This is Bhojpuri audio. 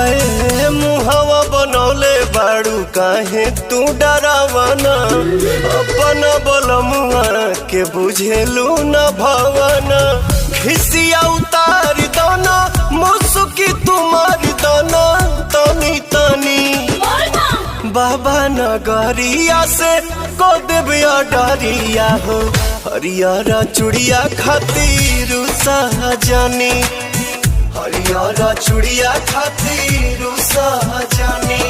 हाय मुहावा बनौले बाड़ू काहे तू डरावना अपन बलमुआ के बुझेलू न भवना खिसिया उतार दना मुसुकी तुम्हारी दना तनी तनी बाबा नगरिया से को देविया डरिया हो हरियारा चुड़िया खातिर सहजनी हरियारा चुड़िया खातिर सहजनी।